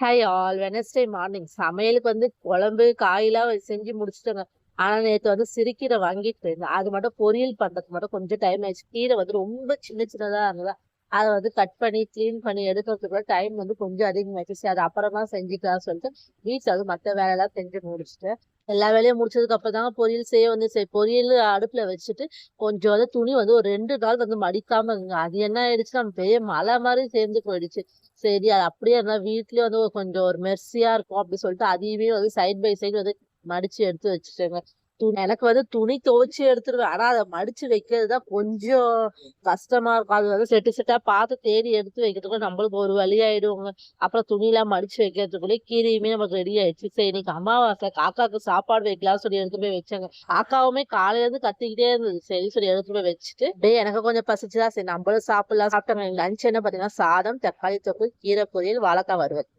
Hi all Wednesday morning சமையலுக்கு குழம்பு காயெல்லாம் செஞ்சு முடிச்சுட்டேங்க. ஆனா நேத்து சிறுகீரை வாங்கிட்டு போயிருந்தேன். அது மட்டும் பொரியல் பண்றதுக்கு மட்டும் கொஞ்சம் டைம் ஆயிடுச்சு. கீரை ரொம்ப சின்ன சின்னதா இருந்ததா அதை கட் பண்ணி கிளீன் பண்ணி எடுக்கிறதுக்குள்ள டைம் கொஞ்சம் அதிகமாயிடுச்சு. சரி அது அப்புறமா செஞ்சுக்கலாம்னு சொல்லிட்டு வீட்டுல மத்த வேலையெல்லாம் செஞ்சு முடிச்சுட்டு எல்லா வேலையும் முடிச்சதுக்கு அப்புறம் தாங்க பொரியல் செய்ய சரி பொரியல் அடுப்புல வச்சுட்டு கொஞ்சம் துணி ஒரு 2 நாள் மடிக்காம இருங்க. அது என்ன ஆயிடுச்சு நம்ம பெரிய மலை மாதிரி சேர்ந்து போயிடுச்சு. சரி அது அப்படியே இருந்தா வீட்லயே கொஞ்சம் ஒரு மெர்சியா இருக்கும் அப்படின்னு சொல்லிட்டு அதையுமே சைட் பை சைடு மடிச்சு எடுத்து வச்சுட்டேங்க. எனக்கு துணி துவைச்சு எடுத்துருவேன். ஆனா அதை மடிச்சு வைக்கிறதுதான் கொஞ்சம் கஷ்டமா இருக்கும். அது செட்டு செட்டா பார்த்து தேடி எடுத்து வைக்கிறதுக்குள்ள நம்மளுக்கு ஒரு வழி ஆயிடுவோங்க. அப்புறம் துணி எல்லாம் மடிச்சு வைக்கிறதுக்குள்ளே கீரையுமே நமக்கு ரெடி ஆயிடுச்சு. சரி இன்னைக்கு அமாவாசை காக்காக்கு சாப்பாடு வைக்கலாம்னு சொல்லி எடுத்து போய் வச்சாங்க. காக்காவுமே காலையில இருந்து கத்திக்கிட்டே இருந்தது. சரி சொல்லி எடுத்து போய் வச்சுட்டு எனக்கு கொஞ்சம் பசிச்சுதான் சரி நம்மளும் சாப்பிடலாம் சாப்பிட்டாங்க. லஞ்ச் என்ன பாத்தீங்கன்னா சாதம், தக்காளி தொக்கு, கீரை பொரியல், வாழைக்காய் வறுவல்.